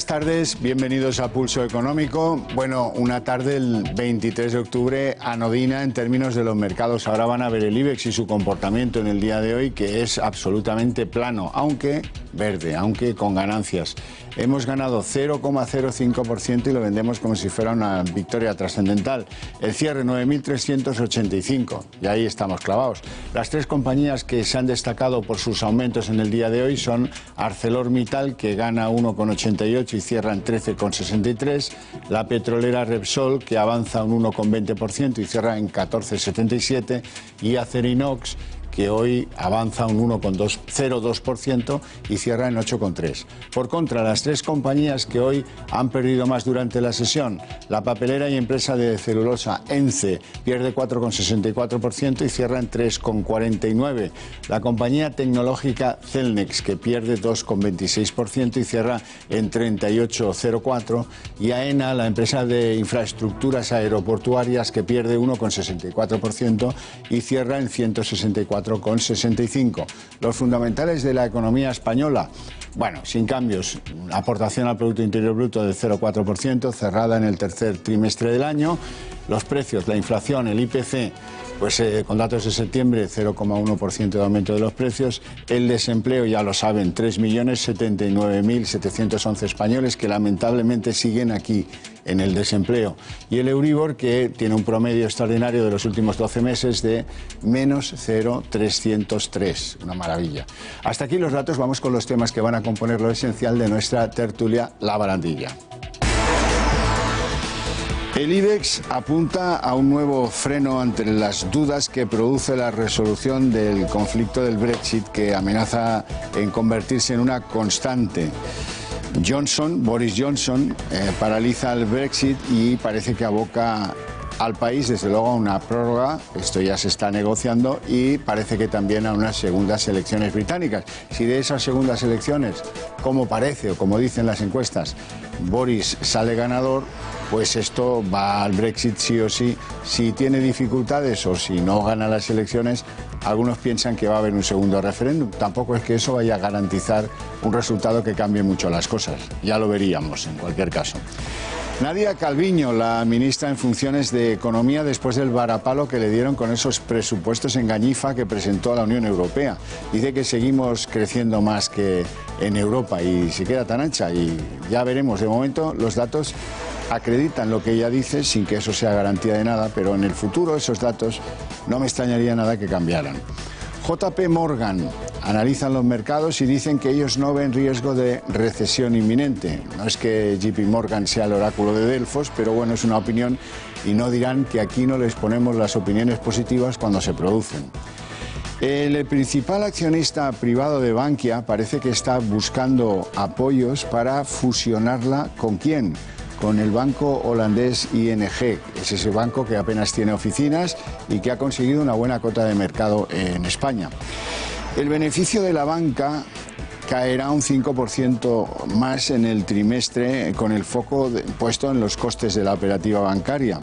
tardes, bienvenidos a Pulso Económico. Bueno, una tarde el 23 de octubre anodina en términos de los mercados. Ahora van a ver el IBEX y su comportamiento en el día de hoy, que es absolutamente plano, aunque verde, aunque con ganancias. Hemos ganado 0,05% y lo vendemos como si fuera una victoria trascendental. El cierre 9.385 y ahí estamos clavados. Las tres compañías que se han destacado por sus aumentos en el día de hoy son ArcelorMittal, que gana 1,88 y cierra en 13,63. La petrolera Repsol, que avanza un 1,20% y cierra en 14,77. Y Acerinox, que hoy avanza un 1,02% y cierra en 8,3. Por contra, las tres compañías que hoy han perdido más durante la sesión, la papelera y empresa de celulosa ENCE pierde 4,64% y cierra en 3,49. La compañía tecnológica Celnex, que pierde 2,26% y cierra en 38,04. Y AENA, la empresa de infraestructuras aeroportuarias, que pierde 1,64% y cierra en 164,65. Los fundamentales de la economía española, bueno, sin cambios, aportación al Producto Interior Bruto del 0,4%, cerrada en el tercer trimestre del año. Los precios, la inflación, el IPC, pues con datos de septiembre, 0,1% de aumento de los precios. El desempleo, ya lo saben, 3.079.711 españoles que lamentablemente siguen aquí en el desempleo. Y el Euribor, que tiene un promedio extraordinario de los últimos 12 meses de menos 0,303. Una maravilla. Hasta aquí los datos, vamos con los temas que van a componer lo esencial de nuestra tertulia La Barandilla. El IBEX apunta a un nuevo freno ante las dudas que produce la resolución del conflicto del Brexit, que amenaza en convertirse en una constante. Boris Johnson, paraliza el Brexit y parece que aboca al país, desde luego, a una prórroga. Esto ya se está negociando, y parece que también a unas segundas elecciones británicas. Si de esas segundas elecciones, como parece o como dicen las encuestas, Boris sale ganador, pues esto va al Brexit sí o sí. Si tiene dificultades o si no gana las elecciones, algunos piensan que va a haber un segundo referéndum. Tampoco es que eso vaya a garantizar un resultado que cambie mucho las cosas. Ya lo veríamos en cualquier caso. Nadia Calviño, la ministra en funciones de Economía, después del varapalo que le dieron con esos presupuestos engañifa que presentó a la Unión Europea. Dice que seguimos creciendo más que en Europa y se queda tan ancha, y ya veremos. De momento los datos acreditan lo que ella dice, sin que eso sea garantía de nada, pero en el futuro esos datos no me extrañaría nada que cambiaran. JP Morgan analizan los mercados y dicen que ellos no ven riesgo de recesión inminente. No es que JP Morgan sea el oráculo de Delfos, pero bueno, es una opinión, y no dirán que aquí no les ponemos las opiniones positivas cuando se producen. El principal accionista privado de Bankia parece que está buscando apoyos para fusionarla. ¿Con quién? Con el banco holandés ING. Es ese banco que apenas tiene oficinas y que ha conseguido una buena cota de mercado en España. El beneficio de la banca caerá un 5% más en el trimestre, con el foco puesto en los costes de la operativa bancaria.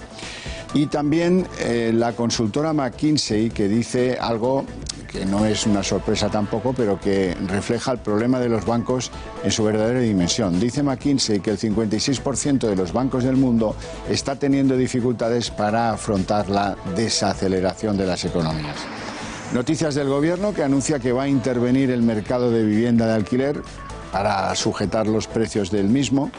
Y también la consultora McKinsey, que dice algo que no es una sorpresa tampoco, pero que refleja el problema de los bancos en su verdadera dimensión. Dice McKinsey que el 56% de los bancos del mundo está teniendo dificultades para afrontar la desaceleración de las economías. Noticias del Gobierno, que anuncia que va a intervenir el mercado de vivienda de alquiler para sujetar los precios del mismo.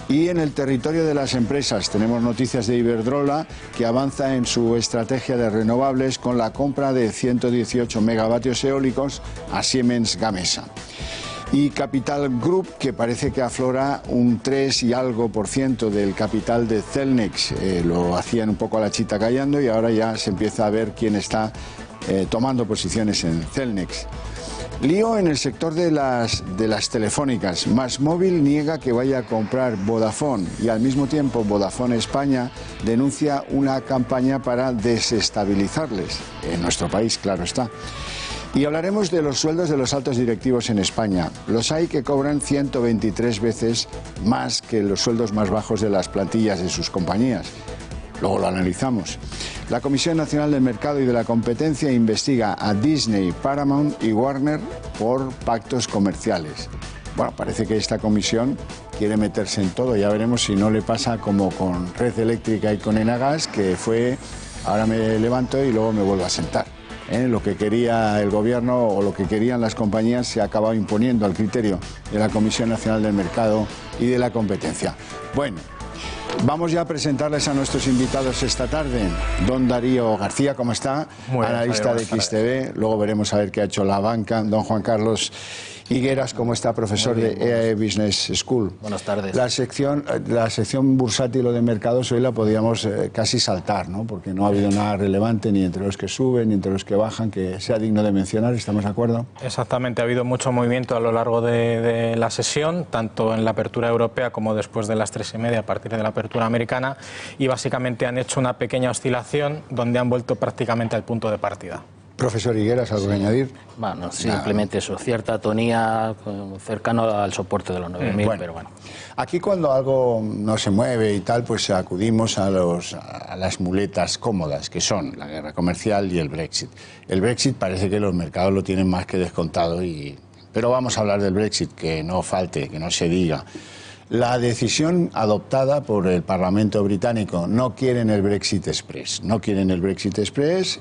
Y en el territorio de las empresas tenemos noticias de Iberdrola, que avanza en su estrategia de renovables con la compra de 118 megavatios eólicos a Siemens Gamesa. Y Capital Group, que parece que aflora un 3 y algo por ciento del capital de Celnex. Lo hacían un poco a la chita callando y ahora ya se empieza a ver quién está tomando posiciones en Celnex. Lío en el sector de las telefónicas. MásMóvil niega que vaya a comprar Vodafone, y al mismo tiempo Vodafone España denuncia una campaña para desestabilizarles. En nuestro país, claro está. Y hablaremos de los sueldos de los altos directivos en España. Los hay que cobran 123 veces más que los sueldos más bajos de las plantillas de sus compañías. Luego lo analizamos. La Comisión Nacional del Mercado y de la Competencia investiga a Disney, Paramount y Warner por pactos comerciales. bueno, parece que esta comisión quiere meterse en todo. Ya veremos si no le pasa como con Red Eléctrica y con Enagas, que fue, ahora me levanto y luego me vuelvo a sentar. Lo que quería el gobierno o lo que querían las compañías se ha acabado imponiendo al criterio de la Comisión Nacional del Mercado y de la Competencia. Bueno, vamos ya a presentarles a nuestros invitados esta tarde. Don Darío García, ¿cómo está? Analista de XTV. Luego veremos a ver qué ha hecho la banca. Don Juan Carlos Higueras, ¿cómo está? Profesor de EAE Business School. Buenas tardes. La sección bursátil o de mercados hoy la podíamos casi saltar, ¿no? Porque no ha habido nada relevante ni entre los que suben ni entre los que bajan que sea digno de mencionar. ¿Estamos de acuerdo? Exactamente, ha habido mucho movimiento a lo largo de la sesión, tanto en la apertura europea como después de las 3:30 a partir de la apertura americana, y básicamente han hecho una pequeña oscilación donde han vuelto prácticamente al punto de partida. Profesor Higueras, ¿algo que añadir? Bueno, simplemente eso, cierta atonía cercano al soporte de los 9.000, bueno, pero bueno. Aquí cuando algo no se mueve y tal, pues acudimos a las muletas cómodas, que son la guerra comercial y el Brexit. El Brexit parece que los mercados lo tienen más que descontado, pero vamos a hablar del Brexit, que no falte, que no se diga. La decisión adoptada por el Parlamento británico, no quieren el Brexit Express,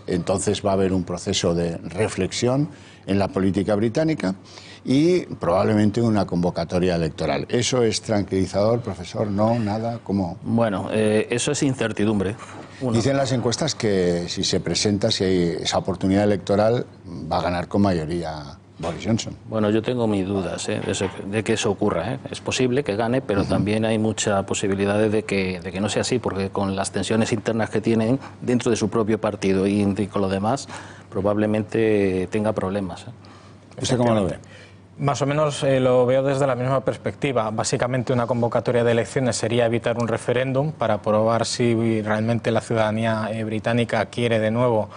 entonces va a haber un proceso de reflexión en la política británica y probablemente una convocatoria electoral. ¿Eso es tranquilizador, profesor? ¿No? ¿Nada? ¿Cómo? Bueno, eso es incertidumbre. Dicen las encuestas que si se presenta, si hay esa oportunidad electoral, va a ganar con mayoría Boris Johnson. Bueno, yo tengo mis dudas de que eso ocurra. Es posible que gane, pero también hay muchas posibilidades de que no sea así, porque con las tensiones internas que tienen dentro de su propio partido y con lo demás, probablemente tenga problemas. ¿Usted cómo lo ve? Más o menos lo veo desde la misma perspectiva. Básicamente una convocatoria de elecciones sería evitar un referéndum para probar si realmente la ciudadanía británica quiere de nuevo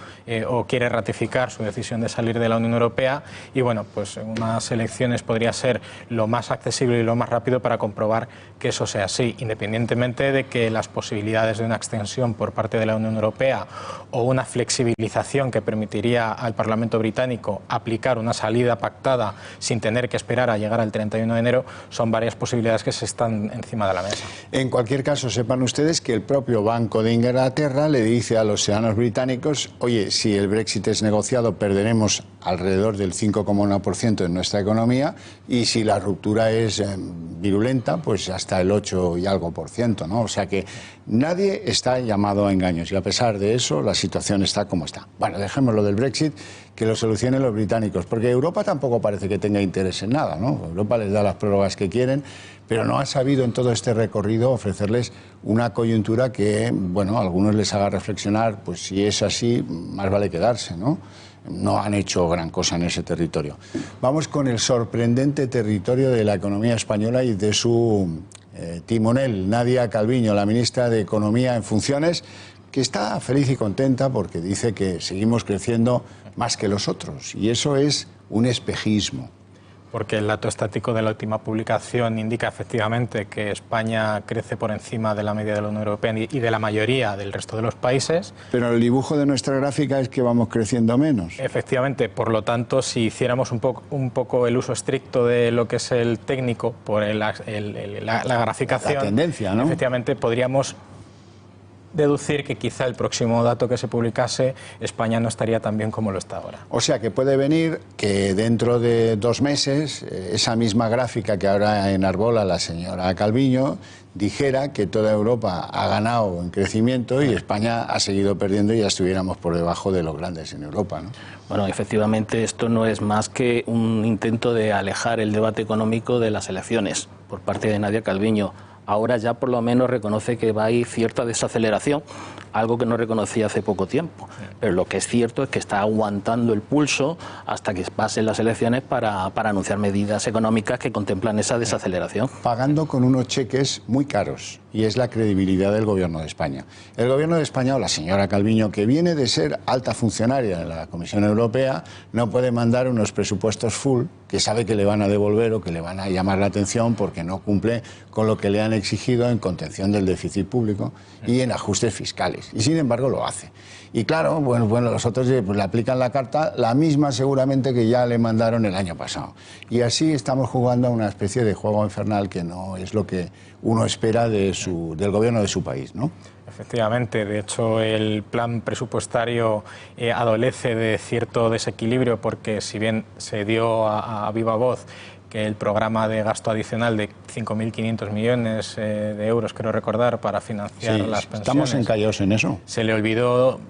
o quiere ratificar su decisión de salir de la Unión Europea, y bueno, pues unas elecciones podría ser lo más accesible y lo más rápido para comprobar que eso sea así, independientemente de que las posibilidades de una extensión por parte de la Unión Europea o una flexibilización que permitiría al Parlamento británico aplicar una salida pactada sin tener que esperar a llegar al 31 de enero, son varias posibilidades que se están encima de la mesa. En cualquier caso, sepan ustedes que el propio Banco de Inglaterra le dice a los ciudadanos británicos: oye, si el Brexit es negociado, perderemos alrededor del 5,1% en nuestra economía, y si la ruptura es virulenta, pues hasta el 8 y algo por ciento, ¿no? O sea que nadie está llamado a engaños, y a pesar de eso la situación está como está. Bueno, dejemos lo del Brexit, que lo solucionen los británicos, porque Europa tampoco parece que tenga interés en nada, ¿no? Europa les da las prórrogas que quieren, pero no ha sabido en todo este recorrido ofrecerles una coyuntura que, bueno, a algunos les haga reflexionar, pues si es así, más vale quedarse, ¿no? No han hecho gran cosa en ese territorio. Vamos con el sorprendente territorio de la economía española y de su timonel, Nadia Calviño, la ministra de Economía en funciones, que está feliz y contenta porque dice que seguimos creciendo más que los otros, y eso es un espejismo. Porque el dato estático de la última publicación indica efectivamente que España crece por encima de la media de la Unión Europea y de la mayoría del resto de los países. Pero el dibujo de nuestra gráfica es que vamos creciendo menos. Efectivamente, por lo tanto, si hiciéramos un poco el uso estricto de lo que es el técnico por la graficación, la tendencia, ¿no? Efectivamente podríamos deducir que quizá el próximo dato que se publicase, España no estaría tan bien como lo está ahora. O sea que puede venir que dentro de 2 meses esa misma gráfica que ahora enarbola la señora Calviño dijera que toda Europa ha ganado en crecimiento y España ha seguido perdiendo, y ya estuviéramos por debajo de los grandes en Europa, ¿no? Bueno, efectivamente esto no es más que un intento de alejar el debate económico de las elecciones por parte de Nadia Calviño. Ahora ya por lo menos reconoce que va a ir cierta desaceleración, algo que no reconocía hace poco tiempo. Pero lo que es cierto es que está aguantando el pulso hasta que pasen las elecciones para anunciar medidas económicas que contemplan esa desaceleración. Pagando con unos cheques muy caros, y es la credibilidad del Gobierno de España. El Gobierno de España, o la señora Calviño, que viene de ser alta funcionaria de la Comisión Europea, no puede mandar unos presupuestos full que sabe que le van a devolver o que le van a llamar la atención porque no cumple con lo que le han exigido en contención del déficit público y en ajustes fiscales. Y sin embargo lo hace. Y claro, bueno, los otros pues, le aplican la carta, la misma seguramente que ya le mandaron el año pasado. Y así estamos jugando a una especie de juego infernal que no es lo que uno espera del gobierno de su país, ¿no? Efectivamente, de hecho el plan presupuestario adolece de cierto desequilibrio porque si bien se dio a viva voz que el programa de gasto adicional de 5.500 millones de euros, creo recordar, para financiar las pensiones. ¿Estamos encallados en eso? Se le olvidó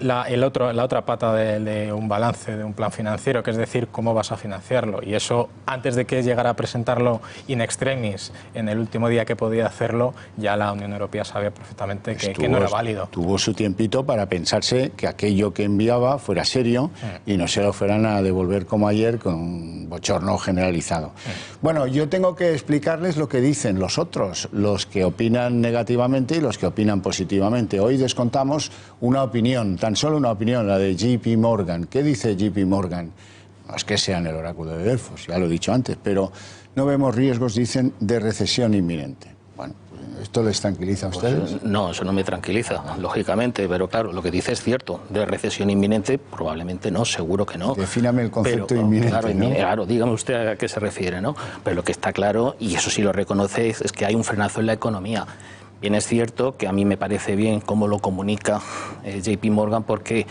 la otra pata de un balance, de un plan financiero, que es decir, cómo vas a financiarlo. Y eso, antes de que llegara a presentarlo in extremis, en el último día que podía hacerlo, ya la Unión Europea sabía perfectamente que no era válido. Tuvo su tiempito para pensarse que aquello que enviaba fuera serio y no se lo fueran a devolver como ayer con un bochorno generalizado. Bueno, yo tengo que explicarles lo que dicen los otros, los que opinan negativamente y los que opinan positivamente. Hoy descontamos una opinión, tan solo una opinión, la de JP Morgan. ¿Qué dice JP Morgan? No es que sean el oráculo de Delfos, ya lo he dicho antes, pero no vemos riesgos, dicen, de recesión inminente. Bueno, ¿esto les tranquiliza a ustedes? Pues no, eso no me tranquiliza, lógicamente, pero claro, lo que dice es cierto. De recesión inminente, probablemente no, seguro que no. Defíname el concepto inminente, claro, ¿no? Claro, dígame usted a qué se refiere, ¿no? Pero lo que está claro, y eso sí lo reconoce, es que hay un frenazo en la economía. Bien es cierto que a mí me parece bien cómo lo comunica JP Morgan, porque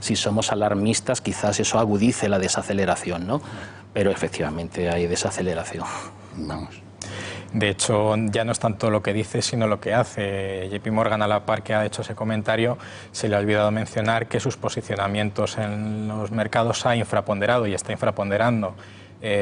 si somos alarmistas, quizás eso agudice la desaceleración, ¿no? Pero efectivamente hay desaceleración. Vamos. De hecho, ya no es tanto lo que dice, sino lo que hace. JP Morgan, a la par que ha hecho ese comentario, se le ha olvidado mencionar que sus posicionamientos en los mercados ha infraponderado y está infraponderando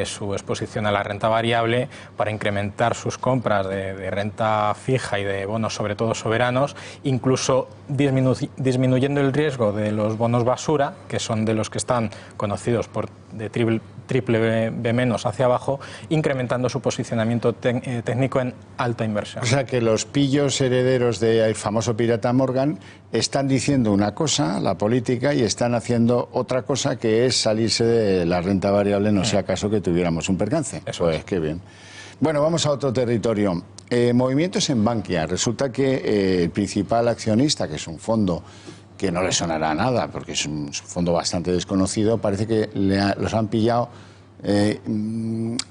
su exposición a la renta variable para incrementar sus compras de renta fija y de bonos, sobre todo soberanos, incluso disminuyendo el riesgo de los bonos basura, que son de los que están conocidos por de triple B menos hacia abajo, incrementando su posicionamiento técnico en alta inversión. O sea que los pillos herederos del famoso pirata Morgan están diciendo una cosa, la política, y están haciendo otra cosa, que es salirse de la renta variable, no sea caso que tuviéramos un percance. Eso pues qué bien. Bueno, vamos a otro territorio. Movimientos en Bankia. Resulta que el principal accionista, que es un fondo que no le sonará a nada, porque es un fondo bastante desconocido, parece que los han pillado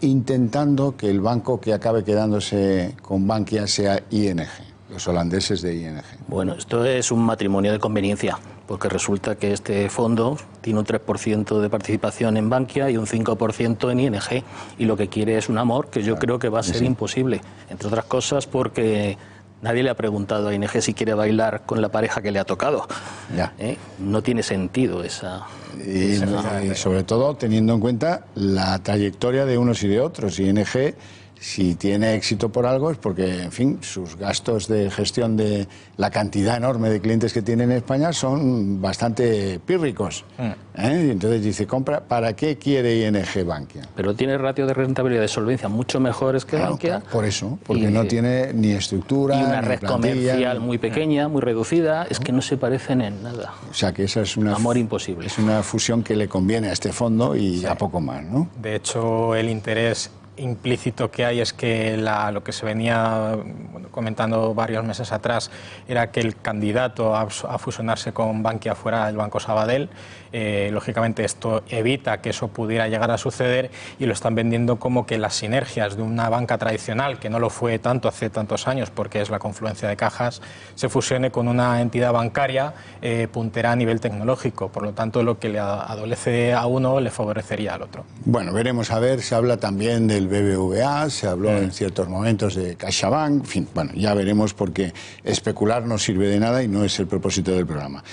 intentando que el banco que acabe quedándose con Bankia sea ING, los holandeses de ING. Bueno, esto es un matrimonio de conveniencia, porque resulta que este fondo tiene un 3% de participación en Bankia y un 5% en ING, y lo que quiere es un amor que yo creo que va a ser imposible, entre otras cosas porque nadie le ha preguntado a ING si quiere bailar con la pareja que le ha tocado. Ya. No tiene sentido esa... Y sobre todo teniendo en cuenta la trayectoria de unos y de otros. ING, si tiene éxito por algo, es porque, en fin, sus gastos de gestión de la cantidad enorme de clientes que tiene en España son bastante pírricos. Y entonces dice, compra, ¿para qué quiere ING Bankia? Pero tiene ratio de rentabilidad de solvencia mucho mejores que Bankia. Por eso, porque no tiene ni estructura, y una ni red plantilla, comercial muy pequeña, muy reducida, es que no se parecen en nada. O sea que esa es una... Amor imposible. Es una fusión que le conviene a este fondo y a poco más, ¿no? De hecho, el interés implícito que hay es que lo que se venía comentando varios meses atrás era que el candidato a fusionarse con Bankia fuera el Banco Sabadell. Lógicamente esto evita que eso pudiera llegar a suceder y lo están vendiendo como que las sinergias de una banca tradicional, que no lo fue tanto hace tantos años porque es la confluencia de cajas, se fusione con una entidad bancaria puntera a nivel tecnológico. Por lo tanto, lo que le adolece a uno le favorecería al otro. Bueno, veremos a ver. Se habla también del BBVA, se habló en ciertos momentos de CaixaBank, en fin, bueno, ya veremos, porque especular no sirve de nada y no es el propósito del programa.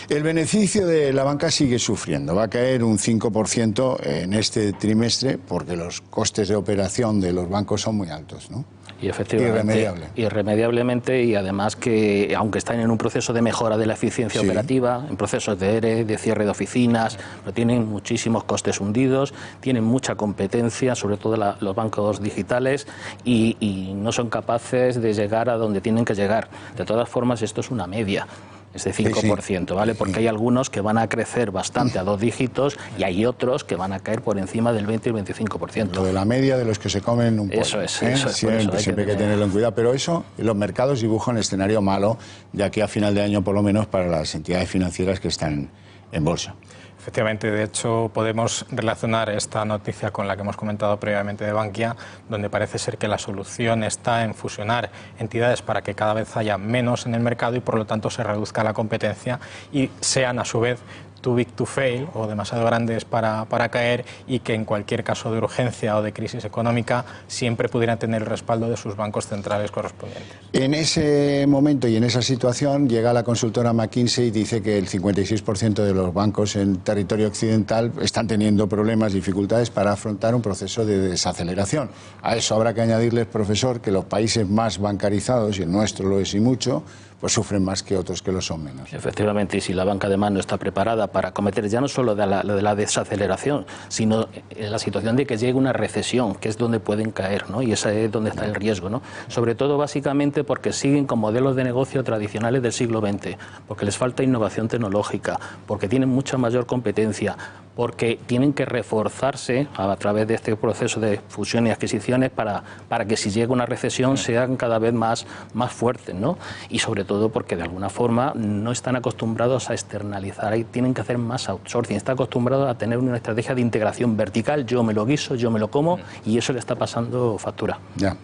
El beneficio de la banca sigue sufriendo, va a caer un 5% en este trimestre porque los costes de operación de los bancos son muy altos, ¿no? Y efectivamente, irremediablemente, y además que, aunque están en un proceso de mejora de la eficiencia operativa, en procesos de ERE, de cierre de oficinas, pero tienen muchísimos costes hundidos, tienen mucha competencia, sobre todo los bancos digitales, y no son capaces de llegar a donde tienen que llegar. De todas formas, esto es una media. ese 5%, ¿vale? Porque hay algunos que van a crecer bastante a 2 dígitos y hay otros que van a caer por encima del 20 y el 25%. Lo de la media de los que se comen un pollo. Eso es, eso es. Siempre hay que tenerlo en cuidado. Pero eso, los mercados dibujan un escenario malo de aquí a final de año, por lo menos, para las entidades financieras que están en bolsa. Efectivamente, de hecho, podemos relacionar esta noticia con la que hemos comentado previamente de Bankia, donde parece ser que la solución está en fusionar entidades para que cada vez haya menos en el mercado y, por lo tanto, se reduzca la competencia y sean, a su vez, too big to fail o demasiado grandes para caer, y que en cualquier caso de urgencia o de crisis económica siempre pudieran tener el respaldo de sus bancos centrales correspondientes. En ese momento y en esa situación llega la consultora McKinsey y dice que el 56% de los bancos en territorio occidental están teniendo problemas, dificultades para afrontar un proceso de desaceleración. A eso habrá que añadirles, profesor, que los países más bancarizados, y el nuestro lo es y mucho, pues sufren más que otros que lo son menos. Efectivamente, y si la banca además no está preparada para acometer ya no solo de la desaceleración, sino en la situación de que llegue una recesión, que es donde pueden caer, ¿no? Y esa es donde está el riesgo, ¿no? Sobre todo, básicamente, porque siguen con modelos de negocio tradicionales del siglo XX, porque les falta innovación tecnológica, porque tienen mucha mayor competencia, porque tienen que reforzarse a través de este proceso de fusión y adquisiciones para que si llega una recesión sean cada vez más fuertes, ¿no? Y sobre todo porque de alguna forma no están acostumbrados a externalizar, y tienen que hacer más outsourcing, están acostumbrados a tener una estrategia de integración vertical, yo me lo guiso, yo me lo como, y eso le está pasando factura. Ya,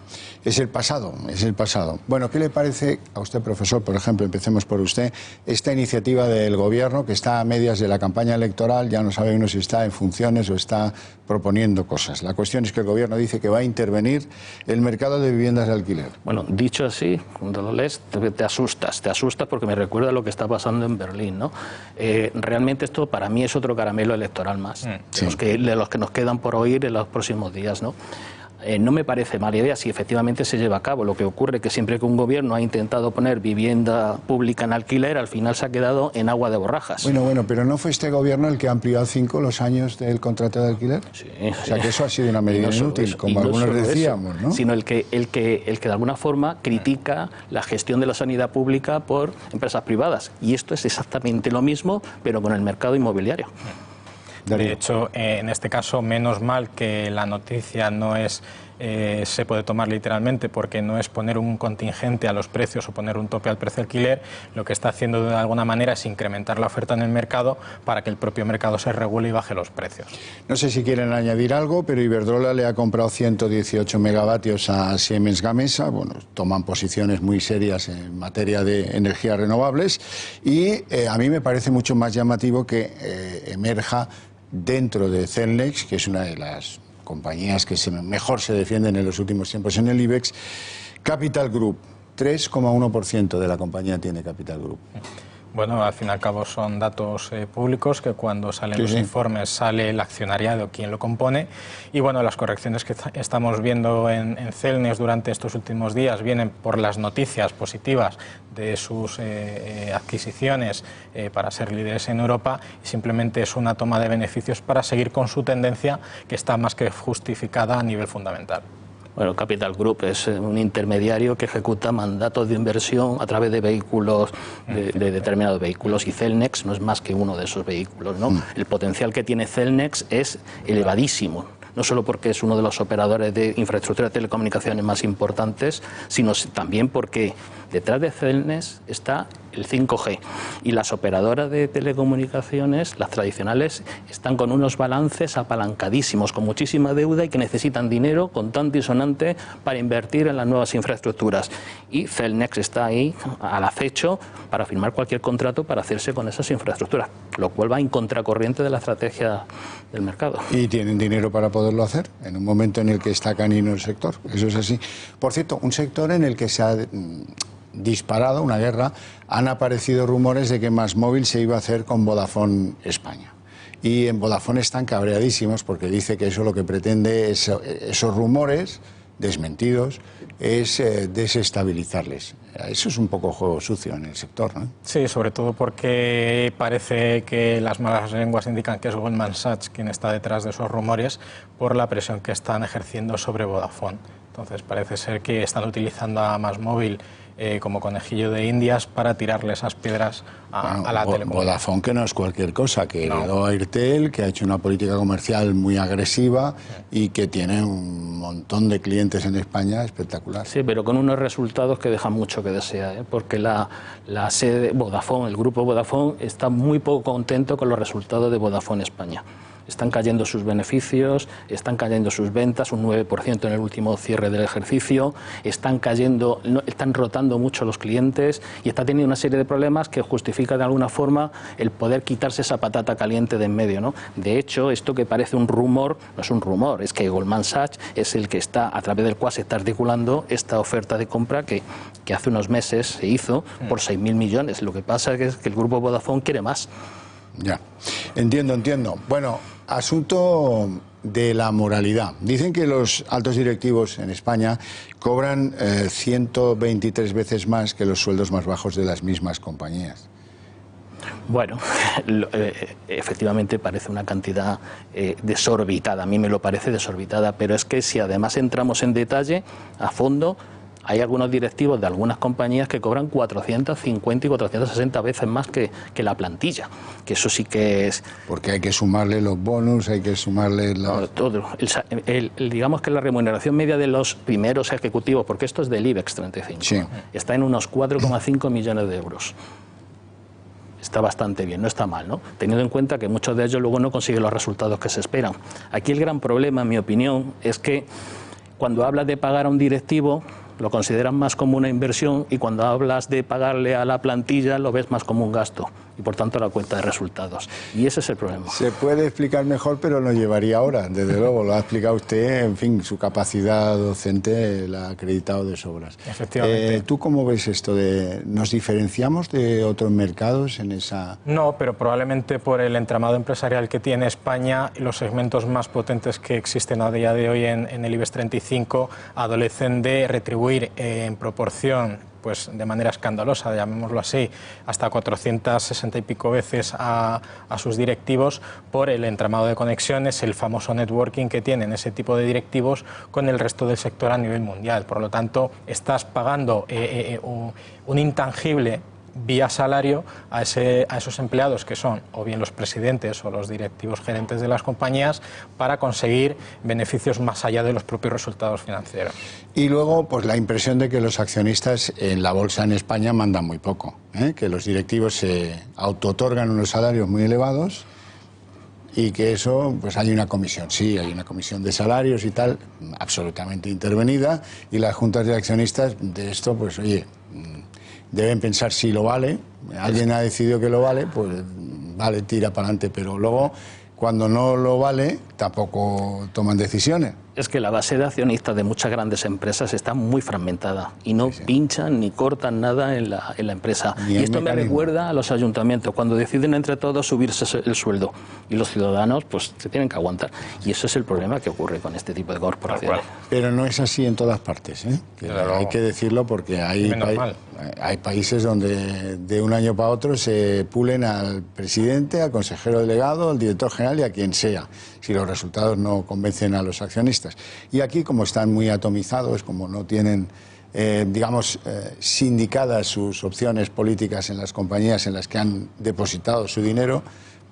es el pasado, es el pasado. Bueno, ¿qué le parece a usted, profesor, por ejemplo, empecemos por usted, esta iniciativa del gobierno que está a medias de la campaña electoral, ya no sabe uno si está en funciones o está proponiendo cosas? La cuestión es que el gobierno dice que va a intervenir el mercado de viviendas de alquiler. Bueno, dicho así, cuando lo lees te asustas porque me recuerda lo que está pasando en Berlín, ¿no? Realmente esto para mí es otro caramelo electoral más, de los que nos quedan por oír en los próximos días, ¿no? No me parece mala idea si efectivamente se lleva a cabo. Lo que ocurre es que siempre que un gobierno ha intentado poner vivienda pública en alquiler, al final se ha quedado en agua de borrajas. Bueno, pero ¿no fue este gobierno el que amplió a 5 los años del contrato de alquiler? Sí. O sea, que eso ha sido una medida inútil, como algunos decíamos, ¿no? Sino el que de alguna forma critica la gestión de la sanidad pública por empresas privadas. Y esto es exactamente lo mismo, pero con el mercado inmobiliario. De hecho, en este caso, menos mal que la noticia no es, se puede tomar literalmente, porque no es poner un contingente a los precios o poner un tope al precio de alquiler. Lo que está haciendo de alguna manera es incrementar la oferta en el mercado para que el propio mercado se regule y baje los precios. No sé si quieren añadir algo, pero Iberdrola le ha comprado 118 megavatios a Siemens Gamesa. Bueno, toman posiciones muy serias en materia de energías renovables, y a mí me parece mucho más llamativo que emerja dentro de Cellnex, que es una de las compañías que mejor se defienden en los últimos tiempos en el IBEX, Capital Group. 3,1% de la compañía tiene Capital Group. Bueno, al fin y al cabo son datos públicos que cuando salen los informes sale el accionariado, quien lo compone. Y bueno, las correcciones que estamos viendo en Cellnex durante estos últimos días vienen por las noticias positivas de sus adquisiciones para ser líderes en Europa, y simplemente es una toma de beneficios para seguir con su tendencia, que está más que justificada a nivel fundamental. Bueno, Capital Group es un intermediario que ejecuta mandatos de inversión a través de vehículos, de determinados vehículos, y Cellnex no es más que uno de esos vehículos, ¿no? El potencial que tiene Cellnex es elevadísimo, no solo porque es uno de los operadores de infraestructura de telecomunicaciones más importantes, sino también porque detrás de Cellnex está el 5G, y las operadoras de telecomunicaciones, las tradicionales, están con unos balances apalancadísimos, con muchísima deuda, y que necesitan dinero contante y sonante para invertir en las nuevas infraestructuras. Y Cellnex está ahí al acecho para firmar cualquier contrato para hacerse con esas infraestructuras, lo cual va en contracorriente de la estrategia del mercado. Y tienen dinero para poderlo hacer en un momento en el que está canino el sector. Eso es así. Por cierto, un sector en el que se ha disparado una guerra. Han aparecido rumores de que MásMóvil se iba a hacer con Vodafone España. Y en Vodafone están cabreadísimos porque dice que eso lo que pretende es, esos rumores desmentidos, es desestabilizarles. Eso es un poco juego sucio en el sector, ¿no? Sí, sobre todo porque parece que las malas lenguas indican que es Goldman Sachs quien está detrás de esos rumores por la presión que están ejerciendo sobre Vodafone. Entonces parece ser que están utilizando a MásMóvil como conejillo de indias para tirarle esas piedras a la telecomunicación. Vodafone, que no es cualquier cosa, que heredó a Airtel, que ha hecho una política comercial muy agresiva y que tiene un montón de clientes en España espectacular. Sí, pero con unos resultados que dejan mucho que desear, ¿eh? Porque la sede Vodafone, el grupo Vodafone, está muy poco contento con los resultados de Vodafone España. Están cayendo sus beneficios, están cayendo sus ventas, un 9% en el último cierre del ejercicio, están rotando mucho los clientes y está teniendo una serie de problemas que justifica de alguna forma el poder quitarse esa patata caliente de en medio, ¿no? De hecho, esto que parece un rumor, no es un rumor, es que Goldman Sachs es el que está, a través del cual se está articulando esta oferta de compra que hace unos meses se hizo por 6.000 millones. Lo que pasa es que el grupo Vodafone quiere más. Ya, entiendo. Bueno, asunto de la moralidad. Dicen que los altos directivos en España cobran 123 veces más que los sueldos más bajos de las mismas compañías. Bueno, efectivamente parece una cantidad desorbitada, a mí me lo parece desorbitada, pero es que si además entramos en detalle, a fondo, hay algunos directivos de algunas compañías que cobran 450 y 460 veces más que la plantilla, que eso sí que es... Porque hay que sumarle los bonus, hay que sumarle... Todo. Digamos que la remuneración media de los primeros ejecutivos, porque esto es del IBEX 35, sí, está en unos 4,5 millones de euros. Está bastante bien, no está mal, ¿no? Teniendo en cuenta que muchos de ellos luego no consiguen los resultados que se esperan. Aquí el gran problema, en mi opinión, es que cuando hablas de pagar a un directivo, lo consideran más como una inversión y cuando hablas de pagarle a la plantilla lo ves más como un gasto y por tanto la cuenta de resultados. Y ese es el problema. Se puede explicar mejor, pero no llevaría ahora, desde luego. Lo ha explicado usted, en fin, su capacidad docente la ha acreditado de sobras. Efectivamente. ¿Tú cómo ves esto? ¿Nos diferenciamos de otros mercados en esa...? No, pero probablemente por el entramado empresarial que tiene España, los segmentos más potentes que existen a día de hoy en el IBEX 35 adolecen de retribuir en proporción, pues de manera escandalosa, llamémoslo así, hasta 460 y pico veces a sus directivos por el entramado de conexiones, el famoso networking que tienen ese tipo de directivos con el resto del sector a nivel mundial. Por lo tanto, estás pagando un intangible vía salario a esos empleados que son o bien los presidentes o los directivos gerentes de las compañías para conseguir beneficios más allá de los propios resultados financieros. Y luego, pues la impresión de que los accionistas en la bolsa en España mandan muy poco, que los directivos se autootorgan unos salarios muy elevados y que eso, pues hay una comisión, sí, hay una comisión de salarios y tal, absolutamente intervenida, y las juntas de accionistas de esto, pues oye, deben pensar si lo vale. Alguien ha decidido que lo vale, pues vale, tira para adelante, pero luego cuando no lo vale tampoco toman decisiones. Es que la base de accionistas de muchas grandes empresas está muy fragmentada y no pinchan ni cortan nada en la empresa. Y esto me recuerda a los ayuntamientos, cuando deciden entre todos subirse el sueldo y los ciudadanos pues se tienen que aguantar. Y eso es el problema que ocurre con este tipo de corporaciones. Pero no es así en todas partes, ¿eh? Hay que decirlo porque hay países donde de un año para otro se pulen al presidente, al consejero delegado, al director general y a quien sea, si los resultados no convencen a los accionistas. Y aquí, como están muy atomizados, como no tienen, sindicadas sus opciones políticas en las compañías en las que han depositado su dinero,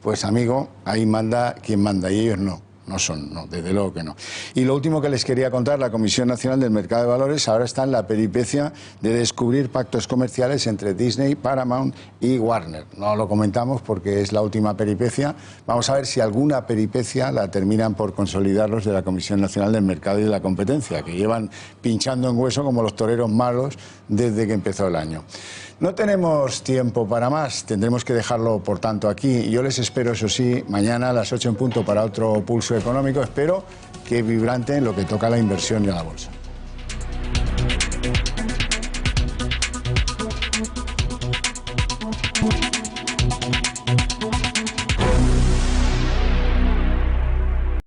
pues amigo, ahí manda quien manda y ellos no. No, desde luego que no. Y lo último que les quería contar, la Comisión Nacional del Mercado de Valores ahora está en la peripecia de descubrir pactos comerciales entre Disney, Paramount y Warner. No lo comentamos porque es la última peripecia. Vamos a ver si alguna peripecia la terminan por consolidar los de la Comisión Nacional del Mercado y de la Competencia, que llevan pinchando en hueso como los toreros malos desde que empezó el año. No tenemos tiempo para más, tendremos que dejarlo por tanto aquí. Yo les espero, eso sí, mañana a las 8 en punto para otro pulso económico. Espero que vibrante en lo que toca a la inversión y a la bolsa.